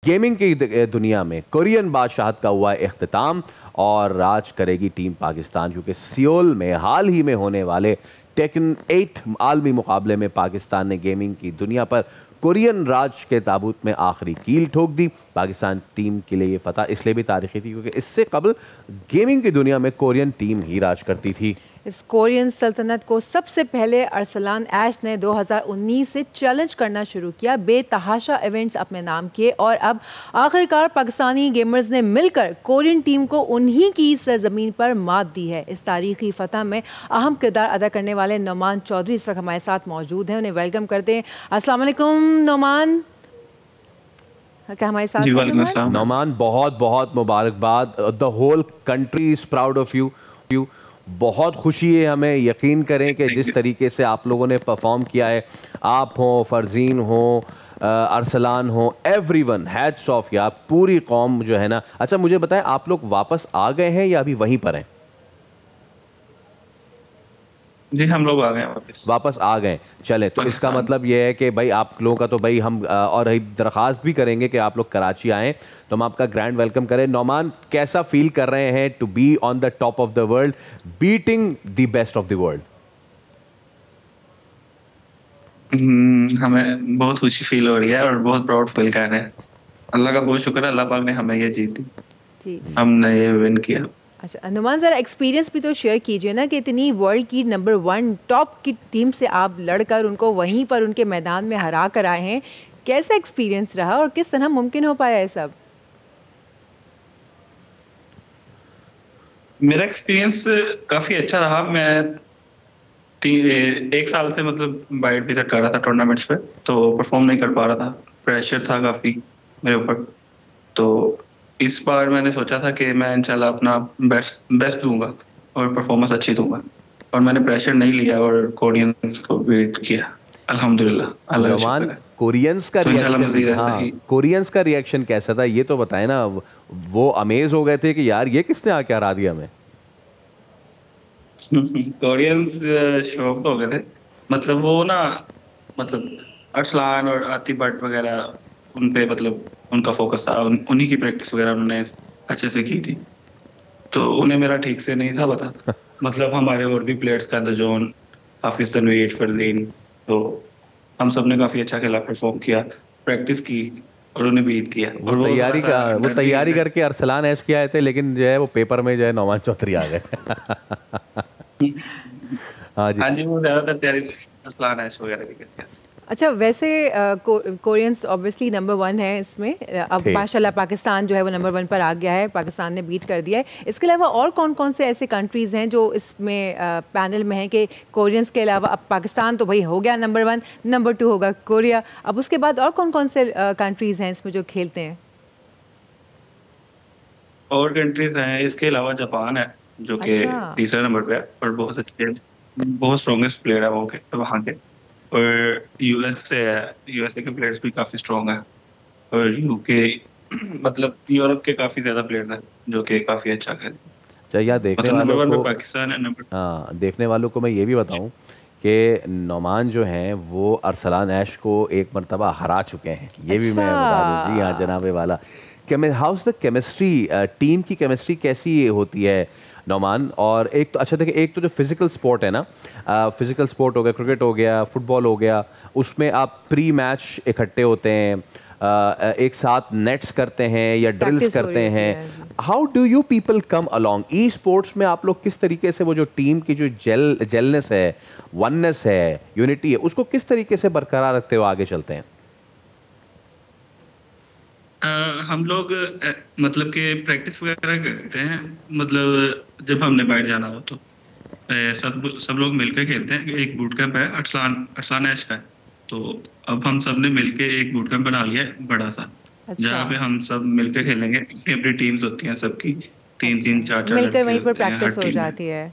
Gaming की दुनिया में कोरियन बादशाहत का हुआ इख्तिताम और राज करेगी टीम पाकिस्तान, क्योंकि सियोल में हाल ही में होने वाले टेकन 8 आलमी मुकाबले में पाकिस्तान ने गेमिंग की दुनिया पर कोरियन राज के ताबूत में आखिरी कील ठोक दी। पाकिस्तान टीम के लिए ये फतह इसलिए भी तारीखी थी क्योंकि इससे कबल गेमिंग की दुनिया में कोरियन टीम ही राज करती थी। इस कोरियन सल्तनत को सबसे पहले अरसलान ऐश ने 2019 से चैलेंज करना शुरू किया, बेतहाशा इवेंट्स अपने नाम किए और अब आखिरकार पाकिस्तानी गेमर्स ने मिलकर कोरियन टीम को उन्हीं की सरजमीन पर मात दी है। इस तारीखी फतह में अहम किरदार अदा करने वाले नोमान चौधरी इस वक्त हमारे साथ मौजूद हैं, उन्हें वेलकम करते हैं। अस्सलाम वालेकुम नोमान, क्या हमारे साथ? नोमान, बहुत बहुत मुबारकबाद। The whole country is proud of you. बहुत खुशी है हमें, यकीन करें कि जिस तरीके से आप लोगों ने परफॉर्म किया है, आप हो, फरजीन हो, अरसलान हो, एवरीवन, हैट्स ऑफ या पूरी कौम जो है ना। अच्छा मुझे बताएं, आप लोग वापस आ गए हैं या अभी वहीं पर हैं? जी हम लोग आ गए वापस आ गए। चले, तो इसका मतलब ये है कि भाई आप लोगों का तो भाई हम और दरख्वास्त भी करेंगे कि आप लोग कराची आएँ, तो हम आपका ग्रैंड वेलकम करें। नोमान, कैसा फील कर रहे हैं to be on the top of the world, beating the best of the world? हमें बहुत खुशी फील हो रही है और बहुत प्राउड फील कर रहे हैं। अल्लाह का बहुत शुक्र है, अल्लाह पाक ने हमें ये जीती, हमने ये विन किया। अच्छा नुमान, ज़रा एक्सपीरियंस भी तो शेयर कीजिए ना कि इतनी वर्ल्ड की नंबर 1 टॉप की टीम से आप लड़कर उनको वहीं पर उनके मैदान में हरा कर आए हैं। कैसा एक्सपीरियंस रहा और किस तरह मुमकिन हो पाया है सब? मेरा एक्सपीरियंस काफ़ी अच्छा रहा। मैं 1 साल से मतलब बाइट भी कर रहा था टूर्नामेंट्स पे, तो परफॉर्म नहीं कर पा रहा था, प्रेशर था काफ़ी मेरे ऊपर। तो इस बार मैंने सोचा था कि मैं इंशाल्लाह अपना बेस्ट दूंगा और परफॉर्मेंस अच्छी दूंगा, और मैंने प्रेशर नहीं लिया और कोरियंस को बीट किया अल्हम्दुलिल्लाह। नोमान, कोरियंस का कोरियंस का रिएक्शन कैसा था ये तो बताएं ना। वो अमेज हो गए थे कि यार ये किसने आके हरा दिया हमें? कोरियंस शॉक हो गए थे। मतलब वो ना, मतलब अरसलान और आतिफ भट्ट वगैरह, उन पे मतलब उनका फोकस था, उन्हीं की प्रैक्टिस वगैरह उन्होंने अच्छे से की थी, तो उन्हें मेरा ठीक से नहीं था पता। मतलब हमारे और भी प्लेयर्स का जोन, हाफिज तनवीर, फरदीन, तो हम सब ने काफी अच्छा खेला, परफॉर्म किया, प्रैक्टिस की और उन्हें बीट किया। वो तैयारी करके अरसलान ऐश किया आए थे, लेकिन जो है वो पेपर में जो है नोमान चौधरी आ गए। हाँ जी, वो ज्यादातर तैयारी अरसलान ऐश वगैरह भी करते हैं। अच्छा, वैसे कोरियंस ऑब्वियसली नंबर 1 है इसमें, अब माशाल्लाह पाकिस्तान जो है वो नंबर 1 पर आ गया है, पाकिस्तान ने बीट कर दिया है। इसके अलावा और कौन कौन से ऐसे कंट्रीज़ हैं जो इसमें पैनल में हैं कि कोरियंस के अलावा, अब पाकिस्तान तो भाई हो गया नंबर 1, नंबर 2 होगा कोरिया, अब उसके बाद और कौन कौन से कंट्रीज़ हैं इसमें जो खेलते हैं? और कंट्रीज हैं इसके अलावा, जापान है जो कि तीसरे नंबर पे है और बहुत अच्छे, बहुत स्ट्रॉन्गेस्ट प्लेयर है वहाँ के, और यूएसए है, यूएसए के प्लेयर्स भी काफी स्ट्रॉन्ग है, और यूके, मतलब यूरोप के काफी ज्यादा प्लेयर्स हैं जो कि काफी अच्छा खेलते हैं। चाहिए देखने वालों को, पाकिस्तान है नंबर। हाँ, देखने वालों को मैं ये भी बताऊं कि नोमान जो हैं वो अरसलान ऐश को एक मरतबा हरा चुके हैं, ये भी मैं बता दूं। जी हाँ जनाबे वाला। हाउस द केमिस्ट्री, टीम की केमिस्ट्री कैसी होती है नोमान? और एक तो अच्छा देखिए, एक तो जो फिजिकल स्पोर्ट है ना, फिजिकल स्पोर्ट हो गया, क्रिकेट हो गया, फुटबॉल हो गया, उसमें आप प्री मैच इकट्ठे होते हैं, एक साथ नेट्स करते हैं या ड्रिल्स करते हैं। How do you people come along? E sports में आप लोग किस तरीके से वो जो टीम की जो जेलनेस है, वननेस है, यूनिटी है, उसको किस तरीके से बरकरार रखते हुए आगे चलते हैं? हम लोग मतलब कि प्रैक्टिस वगैरह करते हैं, मतलब जब हमने बाहर जाना हो तो सब लोग मिलकर खेलते हैं। एक बूट कैंप है अरसलान ऐश का है, तो अब हम सब ने मिलकर एक बूट कैंप बना लिया है बड़ा सा। अच्छा। जहाँ पे हम सब मिलकर खेलेंगे, अपनी टीम्स होती हैं सबकी, 3-3 4-4 मिलकर वहीं पर प्रैक्टिस हो जाती है।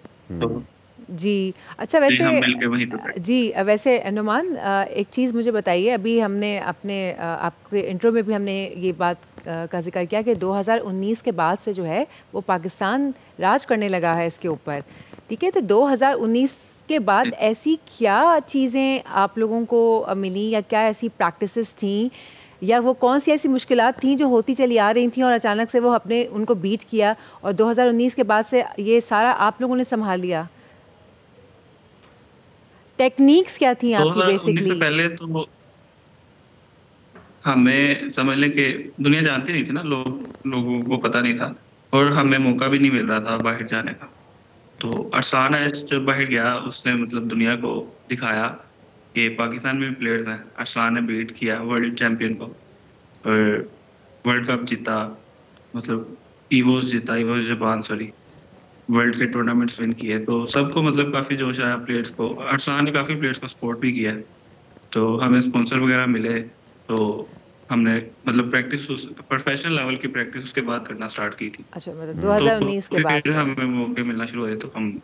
जी अच्छा, वैसे जी वैसे नुमान, एक चीज़ मुझे बताइए, अभी हमने अपने आपके इंट्रो में भी हमने ये बात का जिक्र किया कि 2019 के बाद से जो है वो पाकिस्तान राज करने लगा है इसके ऊपर, ठीक है? तो 2019 के बाद ऐसी क्या चीज़ें आप लोगों को मिली या क्या ऐसी प्रैक्टिसेस थी या वो कौन सी ऐसी मुश्किलात थी जो होती चली आ रही थी और अचानक से वो अपने उनको बीट किया और 2019 के बाद से ये सारा आप लोगों ने संभाल लिया? टेक्निक्स क्या थी आपकी 2019 बेसिकली? से पहले तो हमें समझ लें कि दुनिया जानती नहीं थी ना, लोगों को पता नहीं था और हमें मौका भी नहीं मिल रहा था बाहर जाने का। तो अरसलान ऐश जब बाहर गया उसने मतलब दुनिया को दिखाया कि पाकिस्तान में भी प्लेयर्स हैं। अरसलान ने बीट किया वर्ल्ड चैंपियन को और वर्ल्ड कप जीता, मतलब ईवोस जीता, ईवोस जापान सॉरी, वर्ल्ड के टूर्नामेंट्स विन किए। तो सबको मतलब काफी जोश आया प्लेयर्स को। अरसलान ने काफी प्लेयर्स को सपोर्ट भी किया, तो हमें स्पॉन्सर वगैरह मिले। तो हमने मतलब प्रैक्टिस प्रोफेशनल लेवल की प्रैक्टिस उसके बाद करना स्टार्ट की थी। अच्छा, मतलब 2019 के बाद फिर से। हमें मौके मिलना शुरू हुए तो हम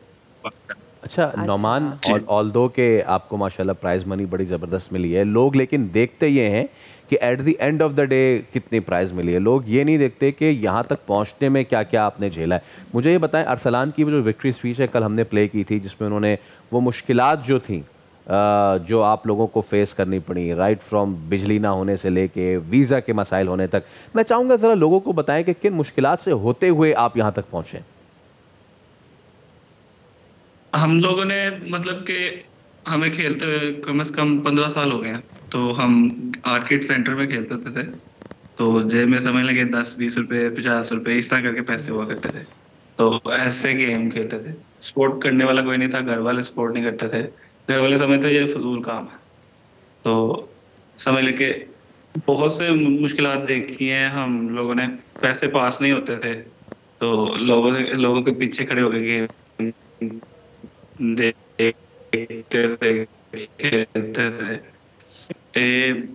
अच्छा नौमान, ऑल्दो के आपको माशाल्लाह प्राइज मनी बड़ी ज़बरदस्त मिली है, लोग लेकिन देखते ये हैं कि at the end of the day कितनी प्राइज मिली है। लोग ये नहीं देखते कि यहाँ तक पहुँचने में क्या क्या आपने झेला है। मुझे ये बताएं, अरसलान की वो जो विक्ट्री स्पीच है कल हमने प्ले की थी जिसमें उन्होंने वो मुश्किलात जो थी जो आप लोगों को फेस करनी पड़ी, राइट फ्रॉम बिजली ना होने से लेके वीज़ा के मसाइल होने तक, मैं चाहूँगा ज़रा लोगों को बताएं कि किन मुश्किलात से होते हुए आप यहाँ तक पहुँचे। हम लोगों ने मतलब कि हमें खेलते हुए कम से कम 15 साल हो गए हैं। तो हम आर्केड सेंटर में खेलते थे, तो जेब में समझ लगे 10-20 रुपए 50 रुपए इस तरह करके पैसे हुआ करते थे। तो ऐसे गेम खेलते थे, सपोर्ट करने वाला कोई नहीं था, घर वाले सपोर्ट नहीं करते थे, घर वाले समझते ये फजूल काम है। तो समझ लेके बहुत से मुश्किलात देखी हैं हम लोगों ने। पैसे पास नहीं होते थे तो लोगों के पीछे खड़े हो गए गेम देखते थे, खेलते थे।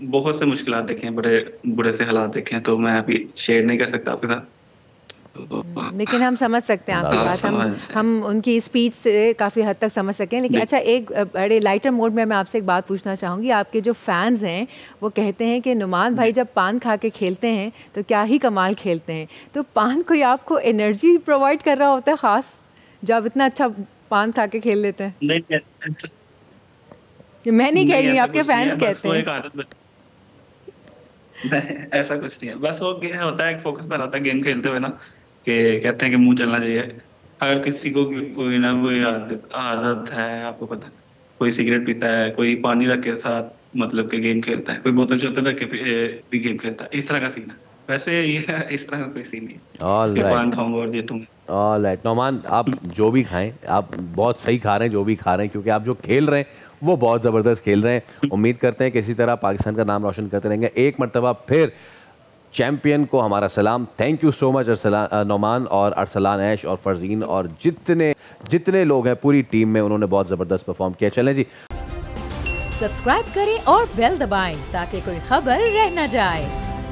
बहुत से मुश्किलात देखे हैं, बड़े बुरे से हालात देखे हैं, तो मैं अभी शेयर नहीं कर सकता आपके साथ। लेकिन हम समझ सकते हैं आपकी बात, हम उनकी स्पीच से काफ़ी हद तक समझ सकें। लेकिन अच्छा, एक बड़े लाइटर मोड में मैं आपसे एक बात पूछना चाहूँगी। आपके जो फैंस हैं वो कहते हैं कि नुमान भाई जब पान खा के खेलते हैं तो क्या ही कमाल खेलते हैं। तो पान कोई आपको एनर्जी प्रोवाइड कर रहा होता है ख़ास, जो आप इतना अच्छा पान खा के खेल लेते हैं? नहीं, मैं नहीं कह रही, आपके फैंस कहते हैं। एक आदत नहीं, ऐसा कुछ नहीं है, बस वो होता है एक फोकस पर होता है गेम खेलते हुए ना, कि कहते हैं कि मुंह चलना चाहिए। अगर किसी को कोई ना कोई आदत है, आपको पता है, कोई सिगरेट पीता है, कोई पानी रख के साथ मतलब के गेम खेलता है, कोई बोतल चोतल रख के भी गेम खेलता है, इस तरह का सीन है। वैसे ये इस तरह का कोई सीन नहीं है, पान खाऊंगा और जीतूंगा। ऑलराइट नौमान, आप जो भी खाएं, आप बहुत सही खा रहे हैं जो भी खा रहे हैं, क्योंकि आप जो खेल रहे हैं वो बहुत ज़बरदस्त खेल रहे हैं। उम्मीद करते हैं कि इसी तरह पाकिस्तान का नाम रोशन करते रहेंगे। एक मरतबा फिर चैम्पियन को हमारा सलाम। Thank you so much Nauman और अरसलान ऐश और फरजीन और जितने लोग हैं पूरी टीम में, उन्होंने बहुत ज़बरदस्त परफॉर्म किया। चलें जी, सब्सक्राइब करें और बेल दबाएं ताकि कोई खबर रह न जाए।